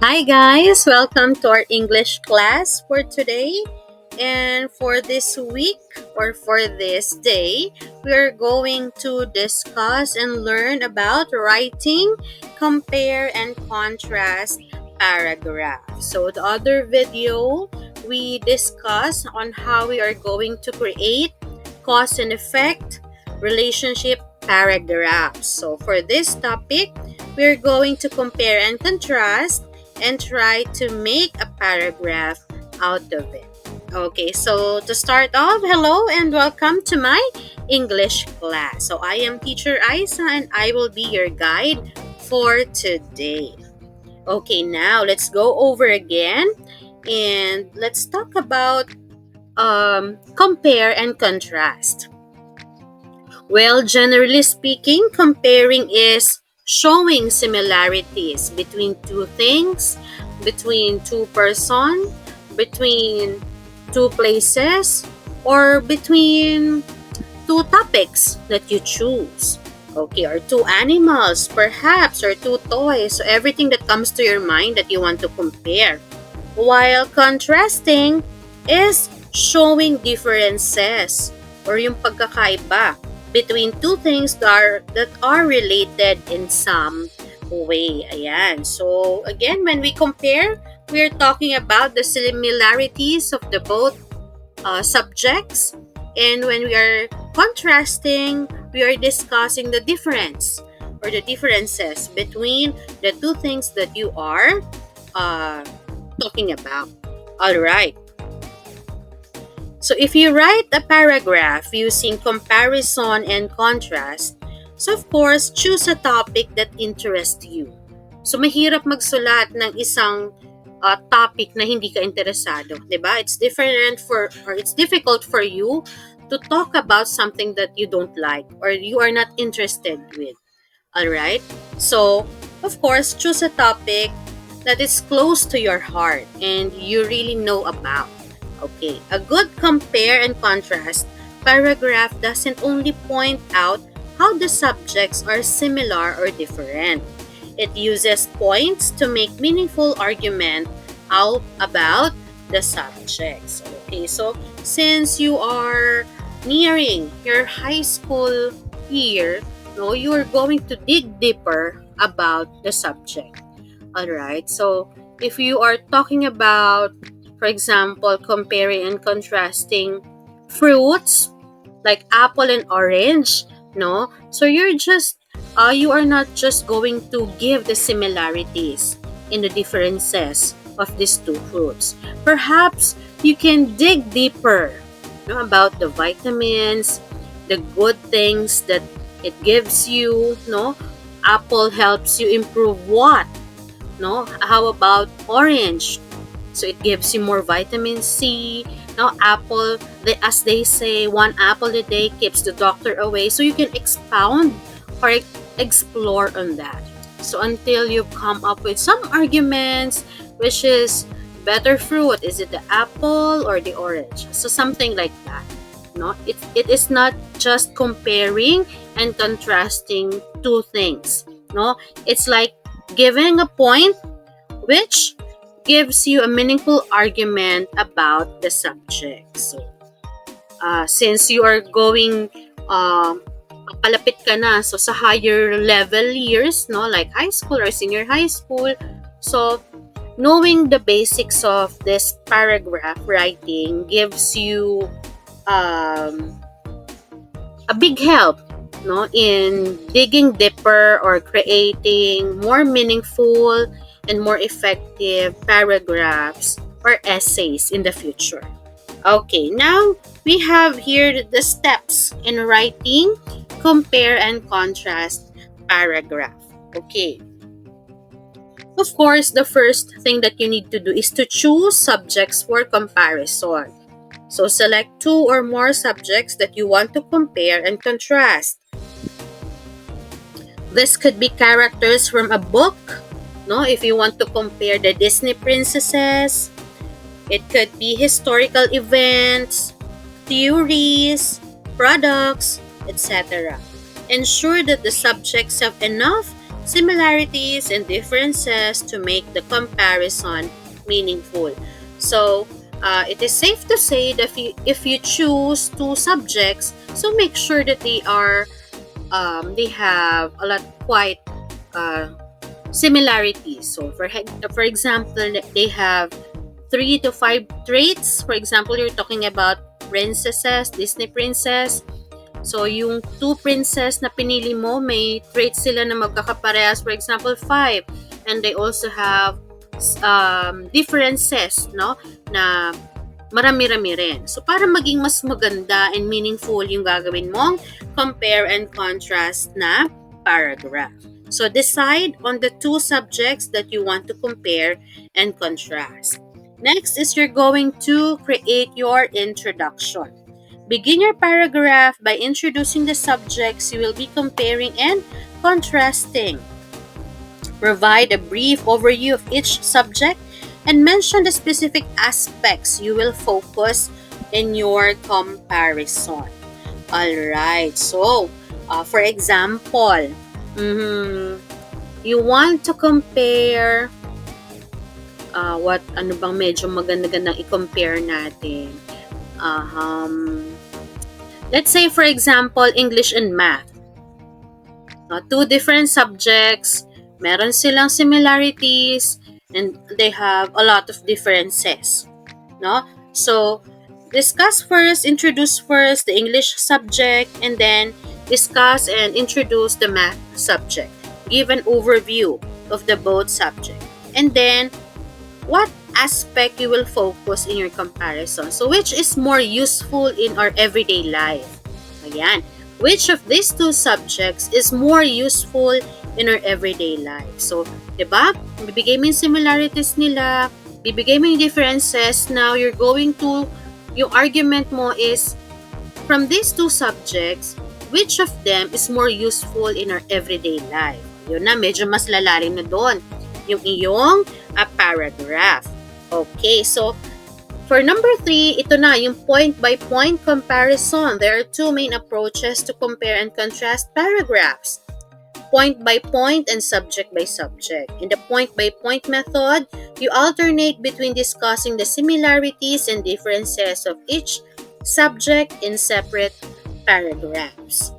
Hi guys, welcome to our English class for today. And for this week or for this day, we are going to discuss and learn about writing, compare and contrast paragraphs. So the other video, we discuss on how we are going to create cause and effect relationship paragraphs. So for this topic, we're going to compare and contrast and try to make a paragraph out of it. Okay, so to start off, hello and welcome to my English class. So I am Teacher Isa and I will be your guide for today. Okay, now let's go over again and let's talk about compare and contrast. Well, generally speaking, comparing is showing similarities between two things, between two persons, between two places, or between two topics that you choose. Okay, or two animals, perhaps, or two toys, so everything that comes to your mind that you want to compare. While contrasting is showing differences or yung pagkakaiba between two things that are related in some way. Ayan. So, again, when we compare, we're talking about the similarities of the both subjects. And when we are contrasting, we are discussing the difference or the differences between the two things that you are talking about. All right. So if you write a paragraph using comparison and contrast, so of course, choose a topic that interests you. So mahirap magsulat ng isang topic na hindi ka interesado, 'di ba? It's difficult for you to talk about something that you don't like or you are not interested with. All right? So, of course, choose a topic that is close to your heart and you really know about. Okay, a good compare and contrast paragraph doesn't only point out how the subjects are similar or different. It uses points to make meaningful argument out about the subjects. Okay, so since you are nearing your high school year, no, you are going to dig deeper about the subject. All right, so if you are talking about, for example, comparing and contrasting fruits like apple and orange, no? So you are not just going to give the similarities in the differences of these two fruits. Perhaps you can dig deeper, no, about the vitamins, the good things that it gives you, no? Apple helps you improve what? No? How about orange? So it gives you more vitamin C. Now, apple, as they say, one apple a day keeps the doctor away. So you can expound or explore on that. So until you come up with some arguments, which is better fruit, is it the apple or the orange? So something like that. No, it is not just comparing and contrasting two things. No, it's like giving a point which gives you a meaningful argument about the subject. So, since you are going, palapit ka na, so sa higher level years, no, like high school or senior high school, so knowing the basics of this paragraph writing gives you a big help, no, in digging deeper or creating more meaningful and more effective paragraphs or essays in the future. Okay, now we have here the steps in writing compare and contrast paragraph. Okay. Of course, the first thing that you need to do is to choose subjects for comparison. So select two or more subjects that you want to compare and contrast. This could be characters from a book, no, if you want to compare the Disney princesses. It could be historical events, theories, products, etc. Ensure that the subjects have enough similarities and differences to make the comparison meaningful. So, it is safe to say that if you choose two subjects, so make sure that they have a lot quite uh, similarities. So for example, they have 3 to 5 traits. For example, you're talking about princesses, Disney princess. So yung two princess na pinili mo, may traits sila na magkakaparehas. For example, 5. And they also have differences, no? Na marami-rami rin. So, para maging mas maganda and meaningful yung gagawin mong compare and contrast na paragraph. So, decide on the two subjects that you want to compare and contrast. Next is you're going to create your introduction. Begin your paragraph by introducing the subjects you will be comparing and contrasting. Provide a brief overview of each subject and mention the specific aspects you will focus in your comparison. Alright, so for example, you want to compare ano bang medyo maganda-gandang i-compare natin. Let's say for example, English and Math. Two different subjects, meron silang similarities, and they have a lot of differences. No? So, introduce first the English subject, and then discuss and introduce the Math subject. Give an overview of the both subject. And then, what aspect you will focus in your comparison. So, which is more useful in our everyday life? Ayan. Which of these two subjects is more useful in our everyday life? So, diba? Bibigay mo yung similarities nila, bibigay mo yung differences. Now, yung argument mo is, from these two subjects, which of them is more useful in our everyday life? Yun na, medyo mas lalalim na doon. Yung iyong paragraph. Okay, so, for number 3, ito na, yung point-by-point comparison. There are two main approaches to compare and contrast paragraphs. Point-by-point and subject-by-subject. In the point-by-point method, you alternate between discussing the similarities and differences of each subject in separate paragraphs.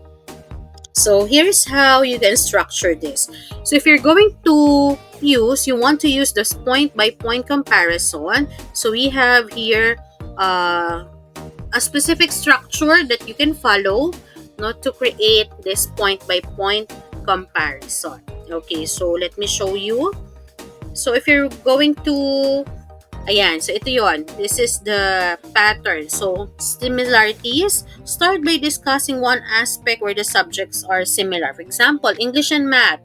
So, here's how you can structure this. So, if you're going to you want to use this point-by-point comparison. So, we have here a specific structure that you can follow, to create this point-by-point comparison. Okay, so let me show you. So, if you're going to ayan, so ito yon. This is the pattern. So, similarities. Start by discussing one aspect where the subjects are similar. For example, English and Math.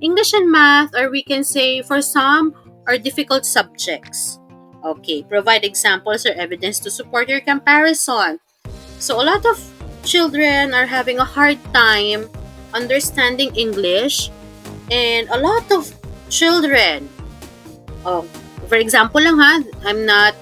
English and Math, or we can say for some, are difficult subjects. Okay, provide examples or evidence to support your comparison. So, a lot of children are having a hard time understanding English, and a lot of children, for example lang ha, I'm not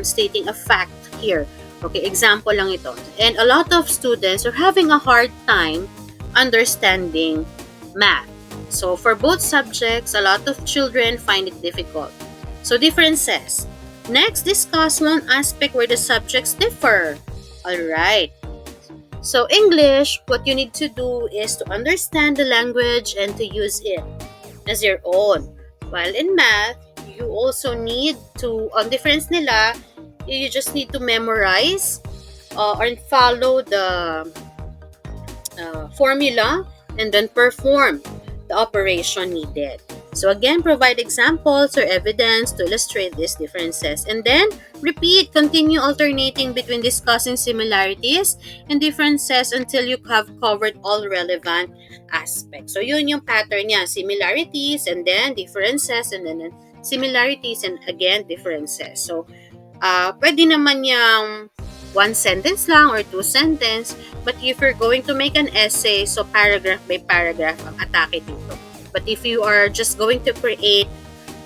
stating a fact here. Okay, example lang ito. And a lot of students are having a hard time understanding math. So, for both subjects, a lot of children find it difficult. So, differences. Next, discuss one aspect where the subjects differ. Alright. So, English, what you need to do is to understand the language and to use it as your own. While in Math, you also need to, on difference nila, you just need to memorize and follow the formula and then perform the operation needed. So again, provide examples or evidence to illustrate these differences. And then, continue alternating between discussing similarities and differences until you have covered all relevant aspects. So yun yung pattern niya, similarities and then differences and then similarities and again differences. So, pwede naman yung one sentence lang or two sentence, but if you're going to make an essay, so paragraph by paragraph ang atake dito. But if you are just going to create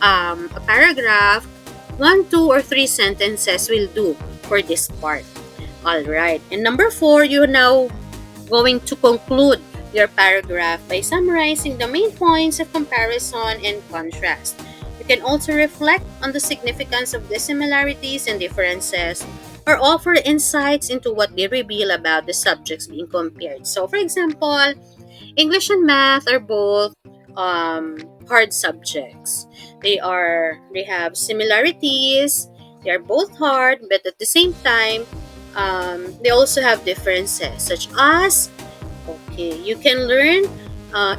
a paragraph, 1, 2, or 3 sentences will do for this part. Alright. And number 4, you're now going to conclude your paragraph by summarizing the main points of comparison and contrast. You can also reflect on the significance of the similarities and differences or offer insights into what they reveal about the subjects being compared. So, for example, English and math are both hard subjects. They have similarities. They are both hard, but at the same time, they also have differences, such as okay, you can learn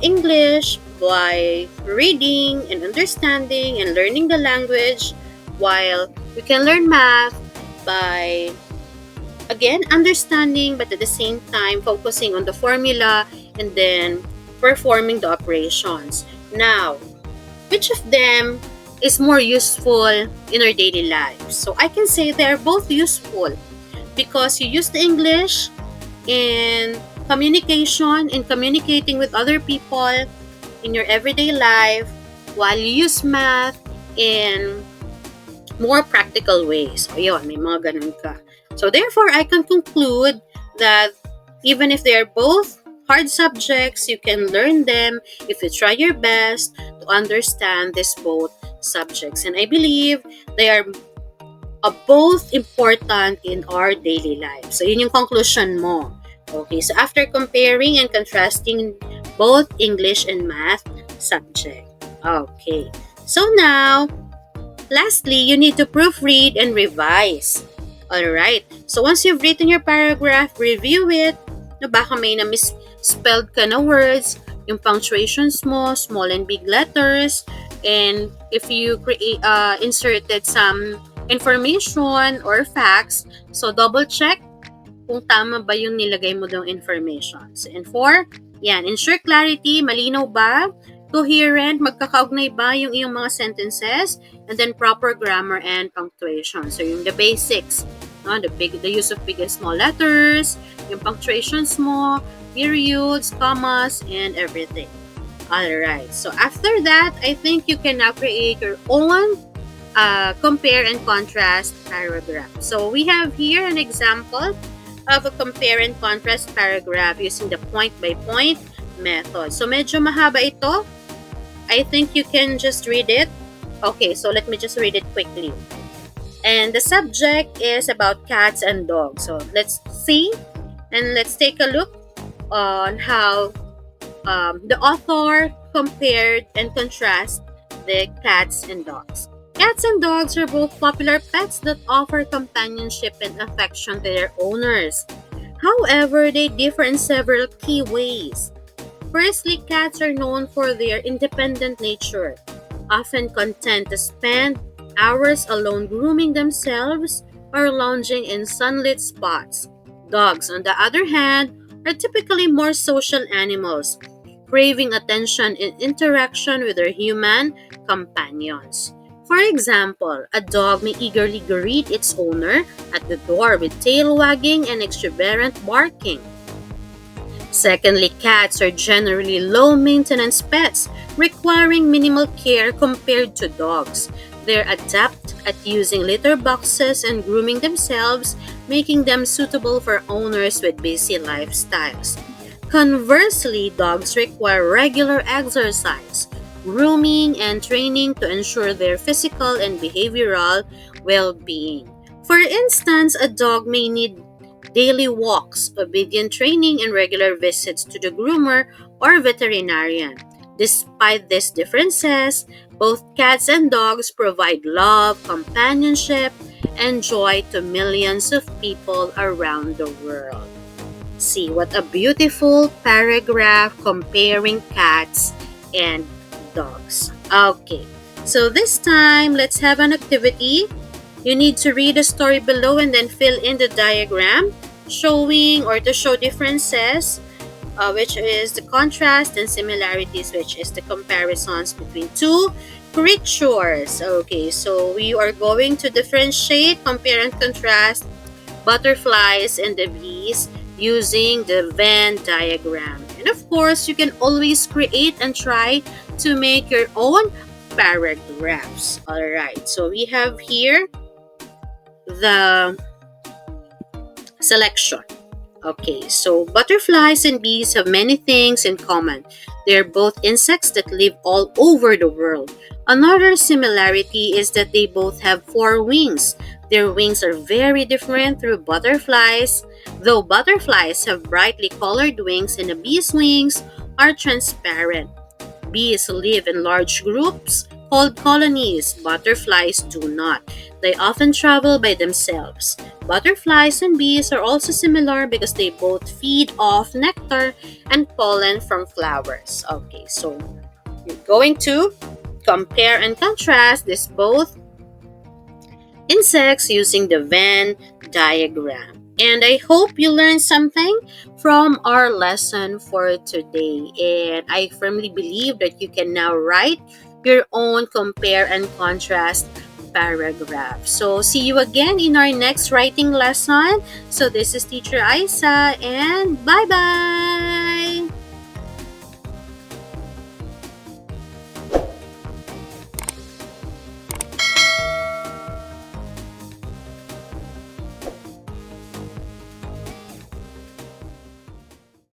English by reading and understanding and learning the language, while you can learn math by again understanding but at the same time focusing on the formula and then performing the operations. Now, which of them is more useful in our daily lives? So I can say they're both useful because you use the English in communication, in communicating with other people in your everyday life, while you use math in more practical ways. O yun, may mga ganun ka. So therefore, I can conclude that even if they are both hard subjects, you can learn them if you try your best to understand these both subjects. And I believe they are both important in our daily life. So yun yung conclusion mo. Okay, so after comparing and contrasting both English and math subject. Okay, so now, lastly, you need to proofread and revise. Alright, so once you've written your paragraph, review it. No, baka may na-misspelled ka na words, yung punctuations mo, small and big letters, and if you inserted some information or facts, so double check kung tama ba yung nilagay mo daw informations. And 4, ensure clarity, malinaw ba? Coherent, magkakaugnay ba yung iyong mga sentences? And then proper grammar and punctuation. So yung the basics, no? the use of big and small letters, yung punctuations mo, periods, commas, and everything. Alright, so after that, I think you can now create your own compare and contrast paragraph. So we have here an example of a compare and contrast paragraph using the point-by-point method. So medyo mahaba ito. I think you can just read it. Okay, so let me just read it quickly. And the subject is about cats and dogs. So let's see and let's take a look on how the author compared and contrast the cats and dogs. Cats and dogs are both popular pets that offer companionship and affection to their owners. However, they differ in several key ways. Firstly, cats are known for their independent nature, often content to spend hours alone grooming themselves or lounging in sunlit spots. Dogs, on the other hand, are typically more social animals, craving attention and interaction with their human companions. For example, a dog may eagerly greet its owner at the door with tail wagging and exuberant barking. Secondly, cats are generally low-maintenance pets, requiring minimal care compared to dogs. They're adept at using litter boxes and grooming themselves, making them suitable for owners with busy lifestyles. Conversely, dogs require regular exercise, grooming, and training to ensure their physical and behavioral well-being. For instance, a dog may need daily walks, obedient training, and regular visits to the groomer or veterinarian. Despite these differences, both cats and dogs provide love, companionship, and joy to millions of people around the world. See, what a beautiful paragraph comparing cats and dogs. Okay, so this time, let's have an activity. You need to read the story below and then fill in the diagram showing or to show differences, which is the contrast, and similarities, which is the comparisons between two creatures. Okay, so we are going to differentiate, compare, and contrast butterflies and the bees using the Venn diagram. And of course, you can always create and try to make your own paragraphs. Alright, so we have here the selection. Okay, so butterflies and bees have many things in common. They're both insects that live all over the world. Another similarity is that they both have four wings. Their wings are very different through butterflies, though butterflies have brightly colored wings and the bees' wings are transparent. Bees live in large groups called colonies. Butterflies do not. They often travel by themselves. Butterflies and bees are also similar because they both feed off nectar and pollen from flowers. Okay, so you're going to compare and contrast these both insects using the Venn diagram. And I hope you learned something from our lesson for today. And I firmly believe that you can now write your own compare and contrast paragraph. So see you again in our next writing lesson. So this is Teacher Isa and bye-bye.